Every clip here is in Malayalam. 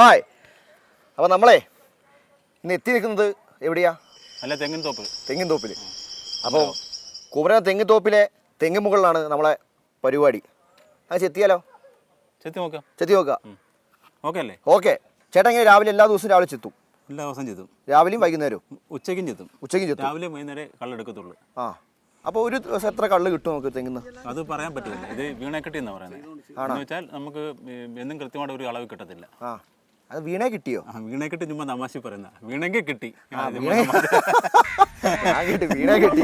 ഹായ്. അപ്പോൾ നമ്മളെ ഇന്ന് എത്തി നിൽക്കുന്നത് എവിടെയാ? അല്ല, തെങ്ങിൻ തോപ്പിൽ. അപ്പോൾ കുമരകം തെങ്ങിൻ തോപ്പിലെ തെങ്ങിൻ മുകളിലാണ് നമ്മളെ പരിപാടി. അത് ചെത്തിയാലോ? ചെത്തി നോക്കാം. ഓക്കെ അല്ലേ? ഓക്കെ. ചേട്ടാ ഇങ്ങനെ രാവിലെ എല്ലാ ദിവസവും രാവിലെ ചെത്തും? എല്ലാ ദിവസവും ചെത്തും. രാവിലെയും വൈകുന്നേരവും? ഉച്ചയ്ക്കും ചെത്തും. രാവിലെ വൈകുന്നേരം കള്ളെടുക്കത്തുള്ളൂ. ആ, അപ്പോൾ ഒരു ദിവസം എത്ര കള്ള് കിട്ടും നമുക്ക് തെങ്ങിന്ന്? അത് പറയാൻ പറ്റില്ല. ഇത് വീണേക്കെട്ടി എന്നാണ് പറയുന്നത്. എന്ന് വെച്ചാൽ നമുക്ക് എന്നും കൃത്യമായിട്ട് ഒരു അളവ് കിട്ടത്തില്ല. ആ, അത് വീണേ കിട്ടിയോ? വീണേക്കെട്ടി ചുമ്മാ തമാശ പറയുന്ന വീണെങ്കിൽ കിട്ടി. വീണേ കിട്ടി.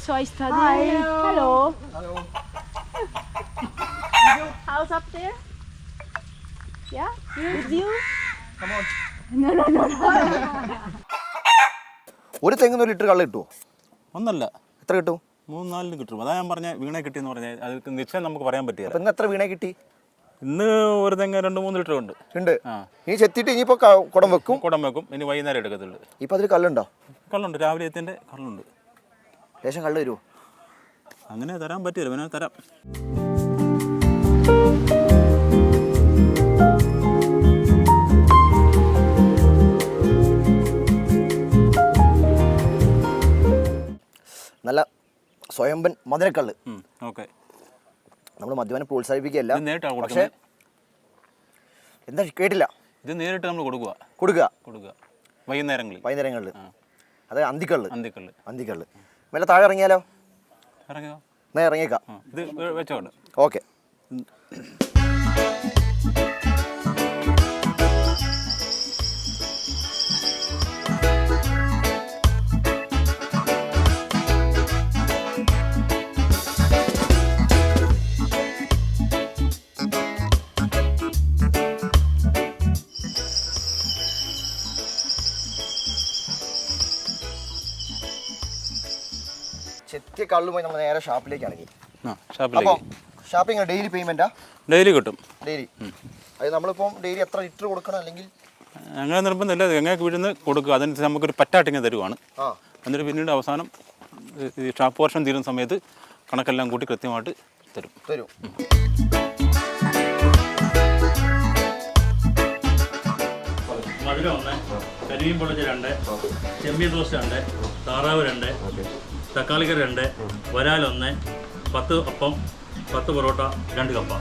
So I study. Hello. How's up there? Yeah? With you? Come on. No. ഒരു തെങ്ങിന് 1 ലിറ്റർ കള്ള് കിട്ടുമോ? ഒന്നല്ല. എത്ര കിട്ടും? 3-4 കിട്ടും. അതാ ഞാൻ പറഞ്ഞ വീണേ കിട്ടിയെന്ന് പറഞ്ഞാൽ അത് നിശ്ചയം നമുക്ക് പറയാൻ പറ്റില്ല. ഇന്ന് എത്ര വീണേ കിട്ടി? ഇന്ന് ഒരു തെങ്ങ് 2-3 ലിറ്റർ ഉണ്ട്. ഇനി ചെത്തിയിട്ട് ഇനിയിപ്പോൾ കുടം വെക്കും. ഇനി വൈകുന്നേരം എടുക്കത്തുള്ളൂ. ഇപ്പം അതിൽ കള്ളുണ്ടോ? കള്ളുണ്ട്. രാവിലെ എത്തിൻ്റെ കള്ളുണ്ട്. ലേശം കള്ള് തരുമോ? അങ്ങനെ തരാൻ പറ്റില്ല. പിന്നെ തരാം. നല്ല സ്വയംഭൻ മധുരക്കള്ള്. ഓക്കെ. നമ്മൾ മദ്യപാനം പ്രോത്സാഹിപ്പിക്കുകയല്ല. പക്ഷേ എന്താ കേട്ടില്ല? ഇത് നേരിട്ട് നമ്മൾ കൊടുക്കുക വൈകുന്നേരങ്ങളിൽ. അതെ, അന്തിക്കള്ള്. മെല്ലെ താഴെ ഇറങ്ങിയാലോ? ഇറങ്ങിയേക്കാം. ഇത് വെച്ചോണ്ട്. ഓക്കെ. ചെത്തിയ കള്ളുമായി നമ്മൾ നേരെ ഷാപ്പിലേക്ക് ഇറങ്ങി. അപ്പോൾ ഷാപ്പിംഗ് ഡെയിലി പേയ്മെൻറ്റാ? ഡെയിലി കിട്ടും. ഡെയിലി. അത് നമ്മളിപ്പം ഡെയിലി എത്ര ലിറ്റർ കൊടുക്കണം? അല്ലെങ്കിൽ അങ്ങനെ നിർബന്ധമില്ല. എങ്ങനെ വീഴുന്ന കൊടുക്കുക. അതനുസരിച്ച് നമുക്കൊരു പറ്റാട്ടിങ്ങ് തരുവാണ്. എന്നിട്ട് പിന്നീട് അവസാനം ഈ ഷാപ്പ് വർഷം തീരുന്ന സമയത്ത് കണക്കെല്ലാം കൂട്ടി കൃത്യമായിട്ട് തരും. മധുരം 1, കരിമീൻ പൊള്ളിച്ച 2, ചെമ്മീൻ റോസ്റ്റ് 2, താറാവ് 2, തക്കാളിക്കറി 2, വരാൽ 1, 10 അപ്പം, 10 പൊറോട്ട, 2 കപ്പ.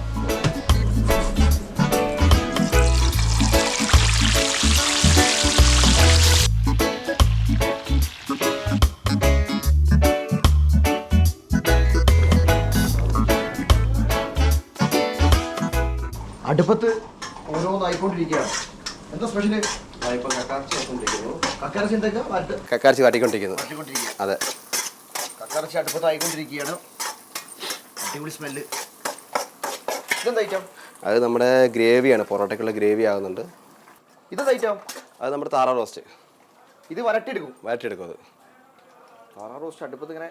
അടുപ്പത്ത് ഓരോന്നായിക്കൊണ്ടിരിക്കുകയാണ്. എന്താ സ്പെഷ്യല്? കക്കാർച്ചി വാട്ടിക്കൊണ്ടിരിക്കുന്നു. അതെ, കക്കാർച്ചി അടുപ്പത്തായിക്കൊണ്ടിരിക്കുകയാണ്. അടിപൊളി സ്മെല്ല്. ഇതെന്താ ഐറ്റം? അത് നമ്മുടെ ഗ്രേവിയാണ്. പൊറോട്ടയ്ക്കുള്ള ഗ്രേവി ആകുന്നുണ്ട്. ഇതെന്താ ഐറ്റം? അത് നമ്മുടെ താറാവ് റോസ്റ്റ്. ഇത് വരട്ടിയെടുക്കും. അത് താറാവ് റോസ്റ്റ് അടുപ്പത്ത് ഇങ്ങനെ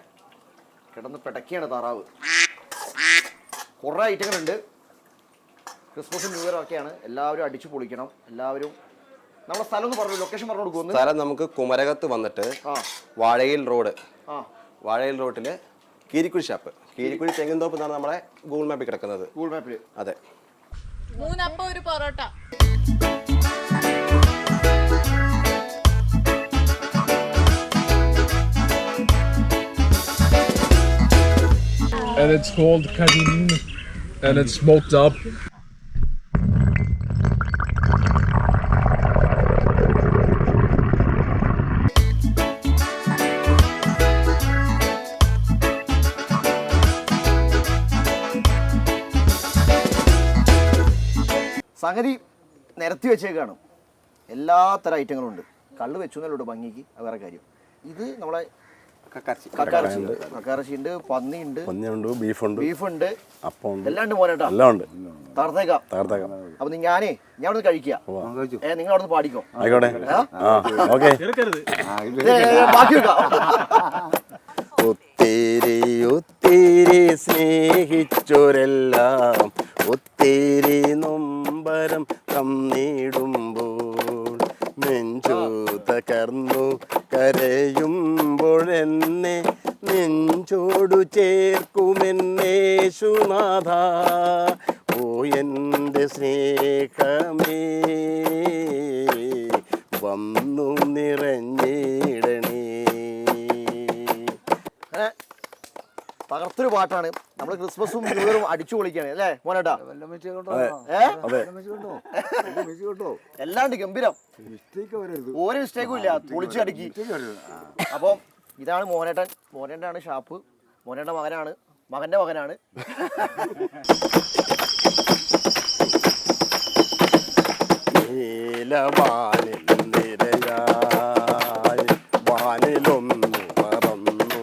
കിടന്ന് പിടക്കിയാണ് താറാവ്. കുറേ ഐറ്റങ്ങളുണ്ട്. ക്രിസ്മസും ന്യൂ ഇയറും ഒക്കെയാണ്. എല്ലാവരും അടിച്ചു പൊളിക്കണം. എല്ലാവരും നമ്മുടെ സ്ഥലം ഒന്ന് പറഞ്ഞു, ലൊക്കേഷൻ പറഞ്ഞു കൊടുക്കുന്നു. സ്ഥലം നമുക്ക് കുമരകത്ത് വന്നിട്ട് വാഴയിൽ റോഡിൽ കീരിക്കുഴി ഷാപ്പ്. കീരിക്കുഴി തെങ്ങിൻതോപ്പ് എന്നാണ് നമ്മളെ ഗൂഗിൾ മാപ്പിൽ കിടക്കുന്നത്. ഗൂഗിൾ മാപ്പിൽ. അതെ. 3 അപ്പം 1 parotta. And it's called Kadin, and it's smoked up. സംഗതി നിരത്തി വെച്ചേക്കാണ്. എല്ലാത്തരം ഐറ്റങ്ങളും ഉണ്ട്. കള്ള് വെച്ചൊന്നല്ലോ ഭംഗിക്ക്, അത് വേറെ കാര്യം. ഇത് നമ്മളെ കക്കാറച്ചി ഉണ്ട്, പന്നിയുണ്ട്, ബീഫുണ്ട്, എല്ലാം ഉണ്ട് മോനേട്ടാ. തകർത്തേക്കാം. അപ്പൊ ഞാൻ അവിടെ കഴിക്കുക. നിങ്ങൾ അവിടെ നിന്ന് പാടിക്കോ. ബാക്കി വെക്കാം. ഒത്തിരി സ്നേഹിച്ചോരെല്ലാം ഒത്തിരി നൊമ്പരം തന്നിടുമ്പോൾ നെഞ്ചു തകർന്നു കരയുമ്പോഴെന്നെ നെഞ്ചോടു ചേർക്കുമെന്നേശുനാഥ ഓ എൻ്റെ സ്നേഹമേ വന്നു നിറഞ്ഞിടണേ. അങ്ങനെ തകർത്തൊരു പാട്ടാണ്. നമ്മൾ ക്രിസ്മസും ന്യൂ ഇയറും അടിച്ചു പൊളിക്കാണ് അല്ലേ മോനേട്ടാ? എല്ലാണ്ട് ഗംഭീരം, ഒരു മിസ്റ്റേക്കും ഇല്ല, പൊളിച്ചു അടിക്കി. അപ്പം ഇതാണ് മോനേട്ടൻ. മോനേട്ടനാണ് ഷാപ്പ്. മോനേട്ടൻ്റെ മകനാണ്, മകന്റെ മകനാണ്. നീലവാനിൽ നിരയായി വാനിലൊന്നു പറന്നു,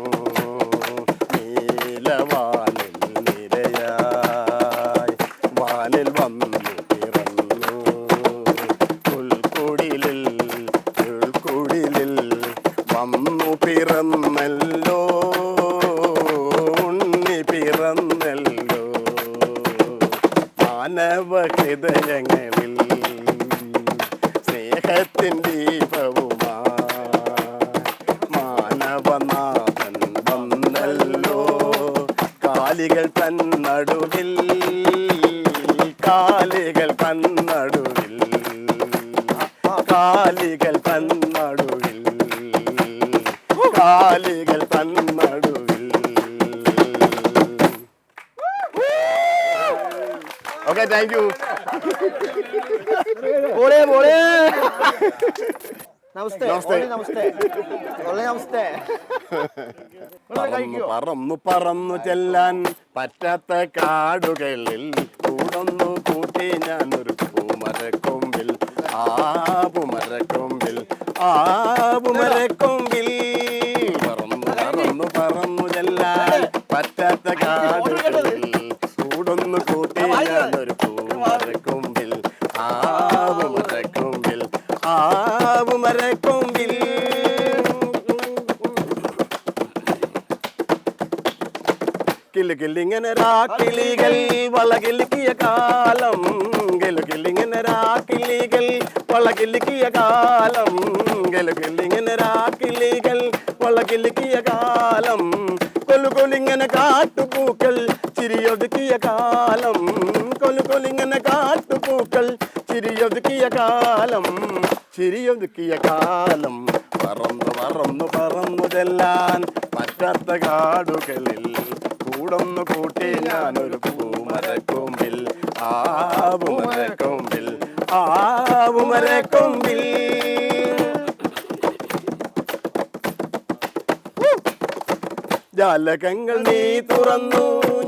നീലവാനിൽ നിരയായി വാനിൽ വന്നു പിറന്നു, ഉൾക്കുടിലിൽ വന്നു പിറന്നല്ലോ, ഉണ്ണി പിറന്നല്ലോ മാനവ ഹൃദയങ്ങളിൽ സ്നേഹത്തിൻ ദീപവുമായി മാനവനാഥൻ വന്നല്ലോ. കാലികൾ തന്നടുവിൽ, കാലികൾ തന്നടുവിൽ, കാലികൾ തന്നടുവിൽ, കാലികൾ തന്നടുവിൽ. Okay, thank you. നമസ്തേ നമസ്തേ നമസ്തേ. പറന്നു പറന്നു ചെല്ലാൻ പറ്റാത്ത കാടുകളിൽ കൂടൊന്നു കൂട്ടി ഞാനൊരു പൂമരക്കൊമ്പിൽ, ആ പൂമരക്കൊമ്പിൽ, ആ പൂമരക്കൊമ്പിൽ പറന്നു പറന്നു പറന്നു ചെല്ലാൻ പറ്റാത്ത കാടുകളിൽ കൂടൊന്നു കൂട്ടി ഞാനൊരു പൂമരക്കൊമ്പിൽ, ആ പൂമരക്കൊമ്പിൽ, ആ പൂമരക്കൊമ്പിൽ. കിലുകിലിങ്ങനെ രാക്കിളികൾ വളകിലുക്കിയ കാലം, കിലുകിലിങ്ങനെ രാക്കിളികൾ വളകിലുക്കിയ കാലം, കിലുകിലിങ്ങനെ രാക്കിളികൾ വളകിലുക്കിയ കാലം, കൊലുകൊലിങ്ങനെ കാട്ടുപൂക്കൾ ചിരിയൊതുക്കിയ കാലം, കൊലുകൊലിങ്ങനെ കാട്ടുപൂക്കൾ ചിരിയൊതുക്കിയ കാലം, ചിരിയൊതുക്കിയ കാലം. പറന്നു പറന്നു പറന്നു ചെല്ലാൻ പറ്റാത്ത കാടുകളിൽ കൂടൊന്നു കൂട്ടി ഞാനൊരു പൂമരക്കൊമ്പിൽ, ആ പൂമരക്കൊമ്പിൽ, ആ പൂമരക്കൊമ്പിൽ. ജാലകങ്ങൾ നീ തുറന്നു,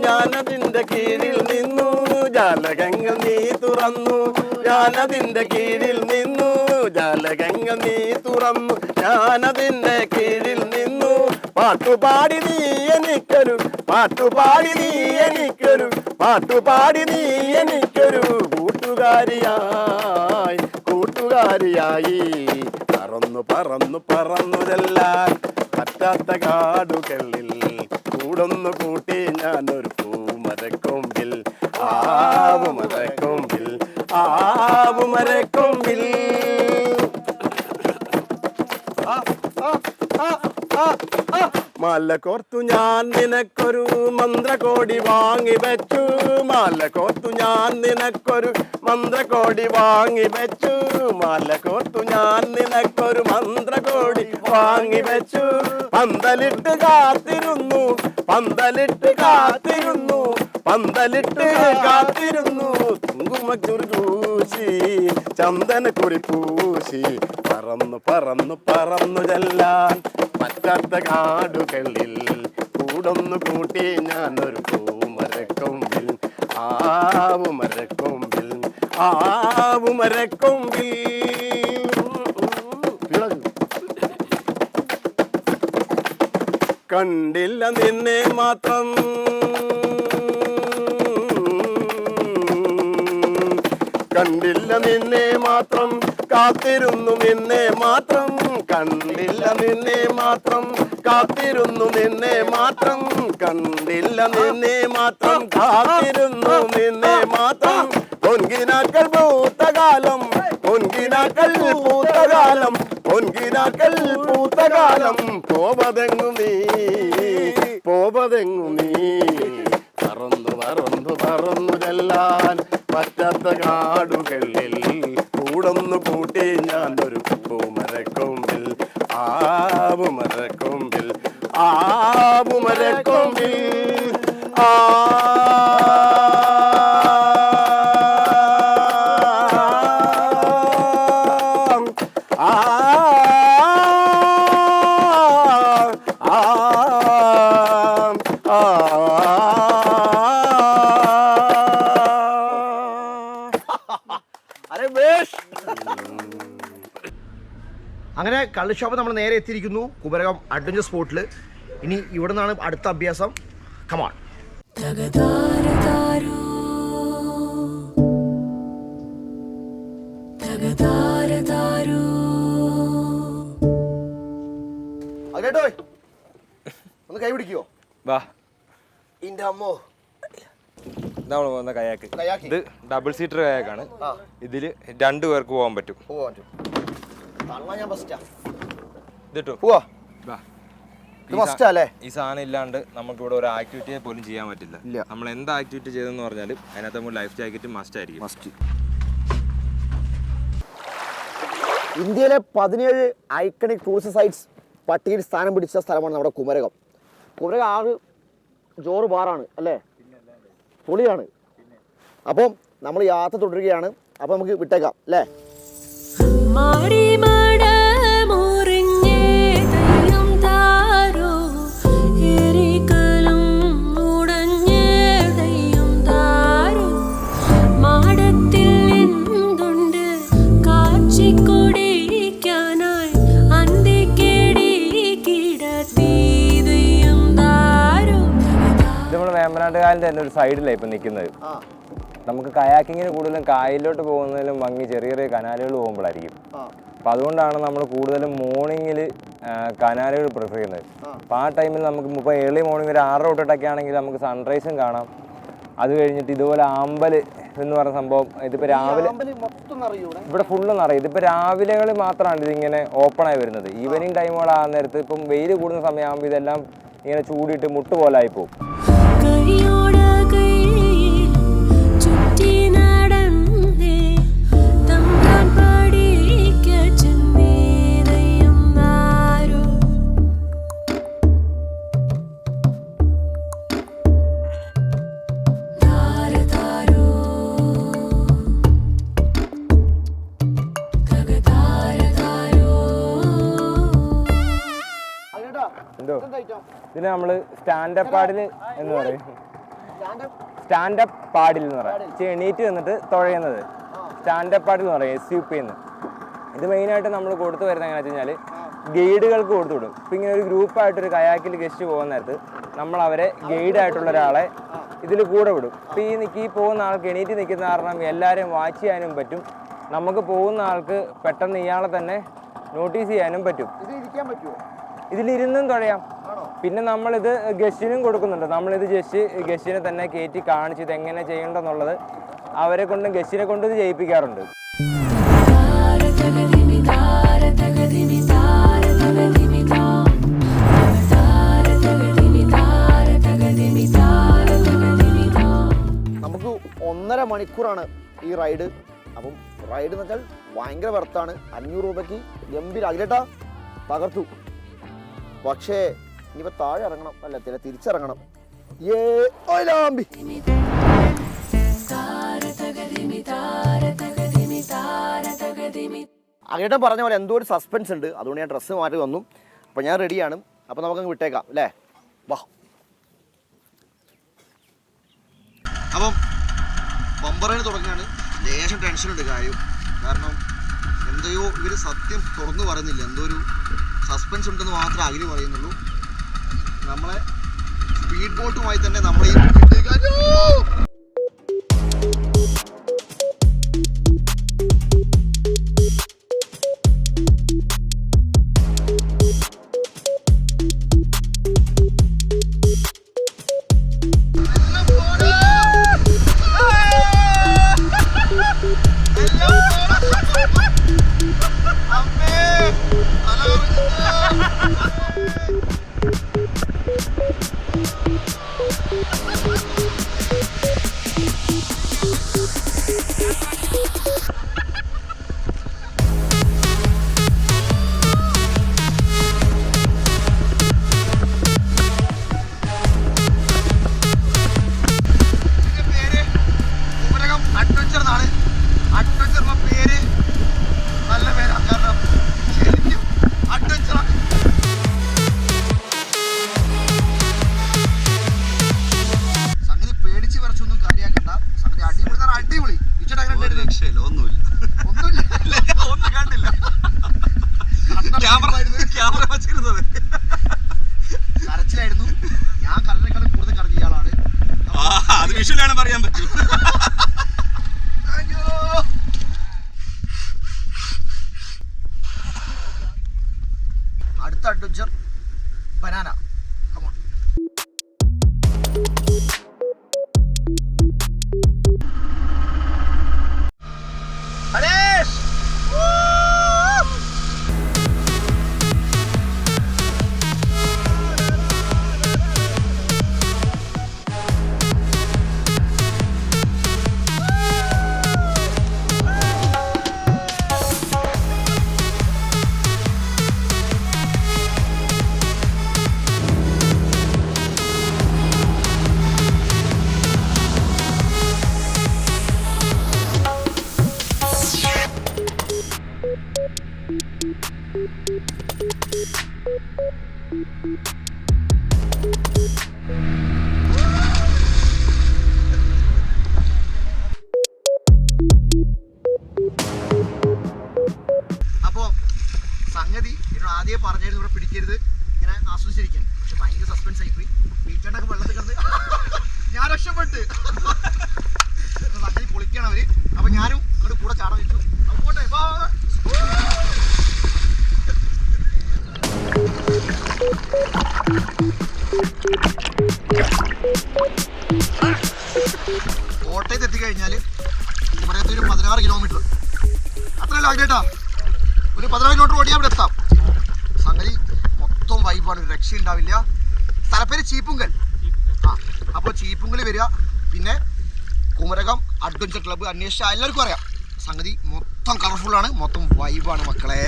ഞാനതിൻ്റെ കീഴിൽ നിന്നു, ജാലകങ്ങൾ നീ തുറന്നു, ഞാനതിൻ്റെ കീഴിൽ നിന്നു, ജാലകങ്ങൾ നീ തുറന്നു, ഞാനതിൻ്റെ കീഴിൽ നിന്നു. പാട്ടുപാടി നീ എനിക്കൊരു, പാട്ടുപാടി നീ എനിക്കൊരു, പാട്ടുപാടി നീ എനിക്കൊരു കൂട്ടുകാരിയായി, കൂട്ടുകാരിയായി. പറന്നു പറന്നു പറന്നു ചെല്ലാൻ പറ്റാത്ത കാടുകളിൽ കൂടൊന്നു കൂട്ടി ഞാനൊരു പൂമരക്കൊമ്പിൽ, ആ പൂമരക്കൊമ്പിൽ, ആ പൂമരക്കൊമ്പിൽ. മാല കോർത്തു ഞാൻ നിനക്കൊരു മന്ത്രകോടി വാങ്ങി വെച്ചു, മാല കോർത്തു ഞാൻ നിനക്കൊരു മന്ത്രകോടി വാങ്ങി വെച്ചു, മാല കോർത്തു ഞാൻ നിനക്കൊരു മന്ത്രകോടി വാങ്ങി വെച്ചു. പന്തലിട്ട് കാത്തിരുന്നു, പന്തലിട്ട് കാത്തിരുന്നു, പന്തലിട്ട് കാത്തിരുന്നു, കുങ്കുമക്കുറി പൂശി ചന്ദനക്കുറി പൂശി. പറന്നു പറന്നു പറന്നു ചെല്ലാൻ പറ്റാത്ത കാടുകളിൽ കൂടൊന്നു കൂട്ടി ഞാനൊരു പൂമരക്കൊമ്പിൽ, ആ പൂമരക്കൊമ്പിൽ, ആ പൂമരക്കൊമ്പിൽ. കണ്ടില്ല നിന്നെ മാത്രം, കണ്ടില്ല നിന്നെ മാത്രം, കാത്തിരുന്നു നിന്നെ മാത്രം, കണ്ടില്ല നിന്നെ മാത്രം, കാത്തിരുന്നു നിന്നെ മാത്രം, കണ്ടില്ല നിന്നെ മാത്രം, കാത്തിരുന്നു നിന്നെ മാത്രം. പൊൻകിനാക്കൾ പൂത്തകാലം, പൊൻകിനാക്കൾ പൂത്തകാലം, പൊൻകിനാക്കൾ പൂത്തകാലം, പോവതെങ്ങു നീ പോവതെങ്ങു നീ പറന്നു പറന്നു പറന്നു ചെല്ലാൻ പറ്റാത്ത കാടുകളിൽ കൂടൊന്നു കൂട്ടി ഞാൻ ഒരു പൂമരക്കൊമ്പിൽ പൂമരക്കൊമ്പിൽ പൂമരക്കൊമ്പിൽ അങ്ങനെ കള്ള് ഷോപ്പ് നമ്മൾ നേരെ എത്തിയിരിക്കുന്നു കുമരകം അഡ്വഞ്ചർ സ്പോട്ടിൽ. ഇനി ഇവിടെ നിന്നാണ് അടുത്ത അഭ്യാസം. കമാൺ. കേട്ടോ ഒന്ന് കൈ പിടിക്കുവോ? വാ, ഇന്റെ അമ്മോ. നമ്മൾ പോകുന്ന കയാക്ക് ഇത് ഡബിൾ സീറ്റർ കയാക്കാണ്. ഇതിൽ 2 പേർക്ക് പോകാൻ പറ്റും. ഈ സാധനം ഇല്ലാണ്ട് നമുക്ക് ഇവിടെ ഒരു ആക്ടിവിറ്റിയെ പോലും ചെയ്യാൻ പറ്റില്ല. നമ്മൾ എന്ത് ആക്ടിവിറ്റി ചെയ്തെന്ന് പറഞ്ഞാലും അതിനകത്ത് നമ്മൾ ലൈഫ് ജാക്കറ്റ് മസ്റ്റ് ആയിരിക്കും. ഇന്ത്യയിലെ 17 ഐക്കണിക് ടൂറിസ്റ്റ് സൈറ്റ്സ് പട്ടികയിൽ സ്ഥാനം പിടിച്ച സ്ഥലമാണ് നമ്മുടെ കുമരകം. കുമരകം 6 ജോറ് ബാറാണ് അല്ലേ? പൊളിയാണ്. അപ്പം നമ്മൾ യാത്ര തുടരുകയാണ്. അപ്പം നമുക്ക് വിട്ടേക്കാം അല്ലേ? വേമ്പനാട്ടുകായലിൻ്റെ തന്നെ ഒരു സൈഡിലാണ് ഇപ്പം നിൽക്കുന്നത്. നമുക്ക് കയാക്കിങ്ങിന് കൂടുതലും കായലിലോട്ട് പോകുന്നതിലും ഭംഗി ചെറിയ ചെറിയ കനാലുകൾ പോകുമ്പോഴായിരിക്കും. അപ്പം അതുകൊണ്ടാണ് നമ്മൾ കൂടുതലും മോർണിംഗിൽ കനാലുകൾ പ്രിഫർ ചെയ്യുന്നത്. അപ്പോൾ ആ ടൈമിൽ നമുക്ക് ഇപ്പോൾ ഏർലി മോർണിംഗ് ഒരു 6 തൊട്ടിട്ടൊക്കെ ആണെങ്കിൽ നമുക്ക് സൺറൈസും കാണാം. അത് കഴിഞ്ഞിട്ട് ഇതുപോലെ ആമ്പൽ എന്ന് പറഞ്ഞ സംഭവം ഇതിപ്പോൾ രാവിലെ ഇവിടെ ഫുള്ള് നിറയും. ഇതിപ്പോൾ രാവിലെകളിൽ മാത്രമാണ് ഇതിങ്ങനെ ഓപ്പണായി വരുന്നത്. ഈവനിങ് ടൈമുകൾ ആ നേരത്ത് ഇപ്പം വെയിൽ കൂടുന്ന സമയമാകുമ്പോൾ ഇതെല്ലാം ഇങ്ങനെ ചൂടിയിട്ട് മുട്ട് പോലായി പോകും. ഇതിന് നമ്മൾ സ്റ്റാൻഡപ്പ് പാഡിൽ എന്ന് പറയും. സ്റ്റാൻഡപ്പ് പാഡിൽ എന്ന് പറയാം. എണീറ്റ് വന്നിട്ട് തുഴയുന്നത് സ്റ്റാൻഡപ്പ് പാഡിൽ എന്ന് പറയും. SUP എന്ന്. ഇത് മെയിനായിട്ട് നമ്മൾ കൊടുത്തു വരുന്നത് എങ്ങനെയാണെന്ന് വെച്ച് കഴിഞ്ഞാൽ ഗൈഡുകൾക്ക് കൊടുത്തു വിടും. ഇപ്പം ഇങ്ങനെ ഒരു ഗ്രൂപ്പായിട്ടൊരു കയാക്കിൽ ഗസ്റ്റ് പോകുന്ന നേരത്ത് നമ്മൾ അവരെ ഗൈഡായിട്ടുള്ള ഒരാളെ ഇതിൽ കൂടെ വിടും. ഇപ്പം ഈ പോകുന്ന ആൾക്ക് എണീറ്റ് നിൽക്കുന്ന കാരണം എല്ലാവരെയും വാച്ച് ചെയ്യാനും പറ്റും. നമുക്ക് പോകുന്ന ആൾക്ക് പെട്ടെന്ന് ഇയാളെ തന്നെ നോട്ടീസ് ചെയ്യാനും പറ്റും. ഇതിലിരുന്നും തുഴയാം. പിന്നെ നമ്മളിത് ഗസ്റ്റിനും കൊടുക്കുന്നുണ്ട്. നമ്മളിത് ഗസ്റ്റിനെ തന്നെ കയറ്റി കാണിച്ച് ഇത് എങ്ങനെ ചെയ്യേണ്ടതെന്നുള്ളത് അവരെ കൊണ്ടും ഗസ്റ്റിനെ കൊണ്ടും ഇത് ചെയ്യിപ്പിക്കാറുണ്ട്. നമുക്ക് 1.5 മണിക്കൂറാണ് ഈ റൈഡ്. അപ്പം റൈഡ് എന്ന് വെച്ചാൽ ഭയങ്കര വെർത്താണ്. 500 രൂപയ്ക്ക് ഗംഭീര അഖിലേട്ടാ തകർത്തു. പക്ഷേ ഇനിയിപ്പോൾ താഴെ ഇറങ്ങണം അല്ല തിരിച്ചിറങ്ങണം. അഖിലേട്ടൻ പറഞ്ഞ പോലെ എന്തോ ഒരു സസ്പെൻസ് ഉണ്ട്. അതുകൊണ്ട് ഞാൻ ഡ്രസ്സ് മാറ്റി വന്നു. അപ്പോൾ ഞാൻ റെഡിയാണ്. അപ്പോൾ നമുക്കങ്ങ് വിട്ടേക്കാം അല്ലേ? വാ. അപ്പം ബമ്പറേന് തുടങ്ങിയാണ്. ലേശം ടെൻഷനുണ്ട് കാര്യം. കാരണം എന്തെയോ ഇവർ സത്യം തുറന്നു പറയുന്നില്ല. എന്തോ ഒരു സസ്പെൻസ് ഉണ്ടെന്ന് മാത്രമേ അഖില് പറയുന്നുള്ളൂ. നമ്മളെ സ്പീഡ് ബോട്ടുമായി തന്നെ നമ്മളെ കരച്ചിലായിരുന്നു. ഞാൻ കരഞ്ഞേക്കാളും കൂടുതൽ കറങ്ങിയ ഇയാളാണ്. അത് വിഷ്വലാണ് പറയാൻ പറ്റും. അടുത്ത അഡ്വഞ്ചർ ബനാന. അപ്പോൾ സംഗതി എന്നോട് ആദ്യം പറഞ്ഞായിരുന്നു ഇവിടെ പിടിക്കരുത്, ഇങ്ങനെ ആസ്വദിച്ചിരിക്കാൻ. പക്ഷെ ഭയങ്കര സസ്പെൻസ് ആയിപ്പോയി. വീട്ടിലൊക്കെ വെള്ളത്തിൽ കിടന്ന് ഞാൻ രക്ഷപ്പെട്ട്. സംഗതി പൊളിക്കണം അവര്. അപ്പൊ ഞാനും അങ്ങോട്ട് കൂടെ ചാടാൻ വെച്ചു. പോട്ടെ. കോട്ടയത്ത് എത്തിക്കഴിഞ്ഞാൽ കുമരകത്ത് ഒരു 16 കിലോമീറ്റർ, അത്രയല്ല ആഗ്രഹട്ടാ, ഒരു 16 കിലോമീറ്റർ ഓടിയാൽ അവിടെ എത്താം. സംഗതി മൊത്തം വൈബാണ്, ഒരു രക്ഷ ഉണ്ടാവില്ല. സ്ഥലപ്പേര് ചീപ്പുങ്കൽ. അപ്പോൾ ചീപ്പുങ്കൽ വരിക, പിന്നെ കുമരകം അഡ്വഞ്ചർ ക്ലബ്ബ് അന്വേഷിച്ചാൽ എല്ലാവർക്കും അറിയാം. സംഗതി മൊത്തം കളർഫുള്ളാണ്, മൊത്തം വൈബാണ് മക്കളെ.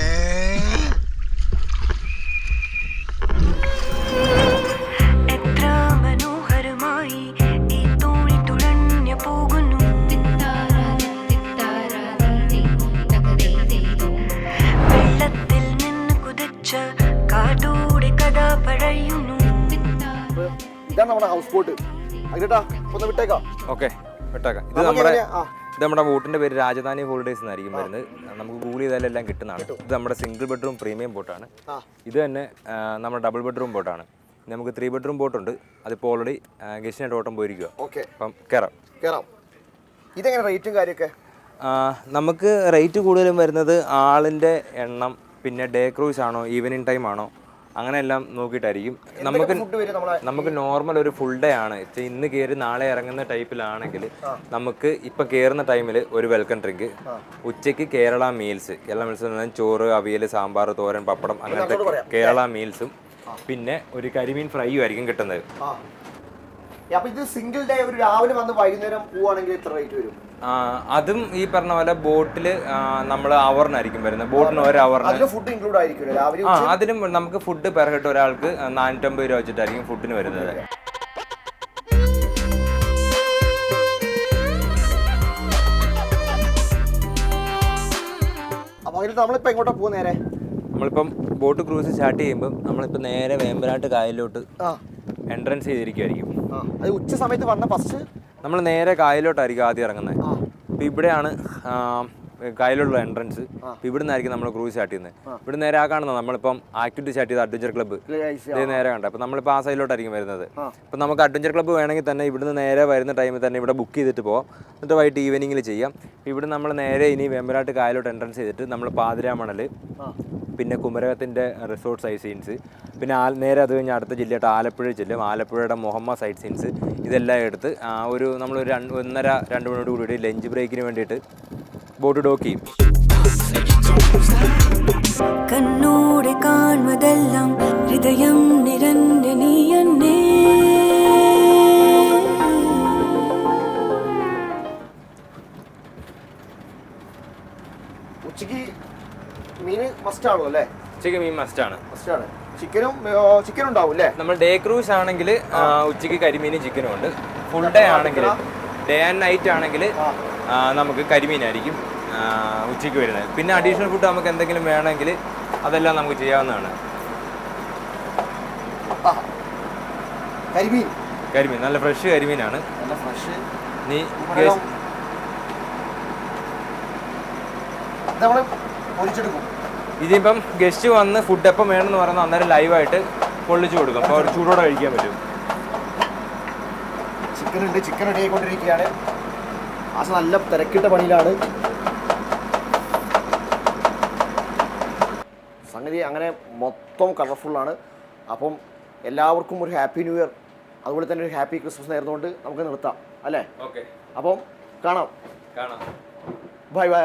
ഇതാണ് നമ്മുടെ ഹൗസ് ബോട്ട്. അതിട്ടാ ഒന്ന് വിട്ടേക്കാം. ഓക്കെ, വിട്ടേക്കാം. ഇത് നമ്മുടെ ബോട്ടിന്റെ പേര് രാജധാനി ഹോളിഡേയ്സ് എന്നായിരിക്കും വരുന്നത്. നമുക്ക് ഗൂഗിൾ ചെയ്താലും എല്ലാം കിട്ടുന്നതാണ്. ഇത് നമ്മുടെ സിംഗിൾ ബെഡ്റൂം പ്രീമിയം ബോട്ടാണ്. ഇത് തന്നെ നമ്മുടെ ഡബിൾ ബെഡ്റൂം ബോട്ടാണ്. നമുക്ക് 3 ബെഡ്റൂം ബോട്ടുണ്ട്. അതിപ്പോൾ ഓൾറെഡി ഗസ്റ്റിനായിട്ട് ഓട്ടം പോയിരിക്കുക. ഓക്കെ, അപ്പം കയറാം. ഇതെങ്ങനെ റേറ്റും കാര്യമൊക്കെ? നമുക്ക് റേറ്റ് കൂടുതലും വരുന്നത് ആളിൻ്റെ എണ്ണം, പിന്നെ ഡേ ക്രൂസ് ആണോ ഈവനിങ് ടൈം ആണോ അങ്ങനെയെല്ലാം നോക്കിയിട്ടായിരിക്കും. നമുക്ക് നോർമൽ ഒരു ഫുൾ ഡേ ആണ്. ഇന്ന് കയറി നാളെ ഇറങ്ങുന്ന ടൈപ്പിലാണെങ്കിൽ നമുക്ക് ഇപ്പം കയറുന്ന ടൈമിൽ ഒരു വെൽക്കം ഡ്രിങ്ക്, ഉച്ചയ്ക്ക് കേരള മീൽസ്, കേരള മീൽസ് എന്ന് പറഞ്ഞാൽ ചോറ്, അവിയൽ, സാമ്പാർ, തോരൻ, പപ്പടം, അങ്ങനത്തെ കേരള മീൽസും, പിന്നെ ഒരു കരിമീൻ ഫ്രൈയും ആയിരിക്കും കിട്ടുന്നത്. അപ്പൊ ഇത് സിംഗിൾ ഡേ ഒരു രാവിലെ വന്ന് വൈകുന്നേരം പോവാണെങ്കിൽ എത്ര റേറ്റ് വരും? അതും ഈ പറഞ്ഞ പോലെ ബോട്ടിൽ നമ്മൾ അവറിനായിരിക്കും വരുന്നത്. ബോട്ടിന് ഒരു അവറിന് ഫുഡ് ഇൻക്ലൂഡ് ആയിരിക്കും. അതിനും നമുക്ക് ഫുഡ് പെർ ഹെഡ് ഒരാൾക്ക് 450 രൂപ വെച്ചിട്ടായിരിക്കും ഫുഡിന് വരുന്നത്. അപ്പൊ നമ്മളിപ്പോ എങ്ങോട്ടാ പോകുക? നേരെ നമ്മളിപ്പം ബോട്ട് ക്രൂസ് സ്റ്റാർട്ട് ചെയ്യുമ്പോൾ നമ്മളിപ്പോൾ നേരെ വേമ്പനാട്ട് കായലിലോട്ട് എൻട്രൻസ് ചെയ്തിരിക്കുമായിരിക്കും. ഉച്ച സമയത്ത് വന്ന ഫസ്റ്റ് നമ്മൾ നേരെ കായലിലോട്ടായിരിക്കും ആദ്യം ഇറങ്ങുന്നത്. അപ്പോൾ ഇവിടെയാണ് കായലിലുള്ള എൻട്രൻസ്. അപ്പോൾ ഇവിടെ നിന്നായിരിക്കും നമ്മൾ ക്രൂസ് സ്റ്റാർട്ട് ചെയ്യുന്നത്. ഇവിടെ നേരെ കാണുന്നത് നമ്മളിപ്പം ആക്ടിവിറ്റി സ്റ്റാർട്ട് ചെയ്ത അഡ്വഞ്ചർ ക്ലബ്ബ് ഇതേ നേരെ കണ്ടത്. അപ്പോൾ നമ്മളിപ്പോൾ ആ സൈഡിലോട്ടായിരിക്കും വരുന്നത്. അപ്പോൾ നമുക്ക് അഡ്വഞ്ചർ ക്ലബ്ബ് വേണമെങ്കിൽ തന്നെ ഇവിടുന്ന് നേരെ വരുന്ന ടൈമിൽ തന്നെ ഇവിടെ ബുക്ക് ചെയ്തിട്ട് പോകാം. എന്നിട്ട് വൈകിട്ട് ഈവനിങ്ങിൽ ചെയ്യാം. ഇവിടെ നമ്മൾ നേരെ ഇനി വേമ്പനാട്ട് കായലോട്ട് എൻട്രൻസ് ചെയ്തിട്ട് നമ്മൾ പാതിരാമണൽ, പിന്നെ കുമരകത്തിൻ്റെ റിസോർട്ട് സൈറ്റ് സീൻസ്, പിന്നെ നേരെ അത് കഴിഞ്ഞ് അടുത്ത ജില്ലയായിട്ട് ആലപ്പുഴ ചെല്ലും. ആലപ്പുഴയുടെ മുഹമ്മ സൈറ്റ് സീൻസ് ഇതെല്ലാം എടുത്ത് ഒരു നമ്മളൊരു 1.5-2 മണിയോട് കൂടി ലഞ്ച് ബ്രേക്കിന് വേണ്ടിയിട്ട് ബോട്ട് ഡോക്ക് ചെയ്യും. കണ്ണോടെ കാണുന്നതെല്ലാം ഹൃദയം നിറഞ്ഞ നീ എന്നെ ആണോ അല്ലേ? ഉച്ചയ്ക്ക് മീൻ മസ്റ്റാണ്. മസ്റ്റാണ്. ചിക്കൻ ഉണ്ടാവും അല്ലേ? നമ്മൾ ഡേ ക്രൂസ് ആണെങ്കിൽ ഉച്ചയ്ക്ക് കരിമീനും ചിക്കനും ഉണ്ട്. ഫുൾ ഡേ ആണെങ്കിൽ ഡേ ആൻഡ് നൈറ്റ് ആണെങ്കിൽ നമുക്ക് കരിമീനായിരിക്കും ഉച്ചയ്ക്ക് വരുന്നത്. പിന്നെ അഡീഷണൽ ഫുഡ് നമുക്ക് എന്തെങ്കിലും വേണമെങ്കിൽ അതെല്ലാം നമുക്ക് ചെയ്യാവുന്നതാണ്. കരിമീൻ നല്ല ഫ്രഷ് കരിമീനാണ്. നീ ഇതിപ്പം ഗസ്റ്റ് വന്ന് ഫുഡ് എപ്പം വേണമെന്ന് പറഞ്ഞാൽ അന്നേരം ലൈവായിട്ട് പൊള്ളിച്ചു കൊടുക്കും. അപ്പോൾ അവർ ചൂടോടെ കഴിക്കാൻ പറ്റും. ചിക്കൻ റെഡി ആയിക്കൊണ്ടിരിക്കുകയാണ്. ആശ നല്ല തിരക്കിട്ട പണിയിലാണ്. സംഗതി അങ്ങനെ മൊത്തം കളർഫുള്ളാണ്. അപ്പം എല്ലാവർക്കും ഒരു ഹാപ്പി ന്യൂ ഇയർ, അതുപോലെ തന്നെ ഒരു ഹാപ്പി ക്രിസ്മസ് നേർന്നുകൊണ്ട് നമുക്ക് നിർത്താം അല്ലേ? ഓക്കെ, അപ്പം കാണാം. കാണാം. Bye bye.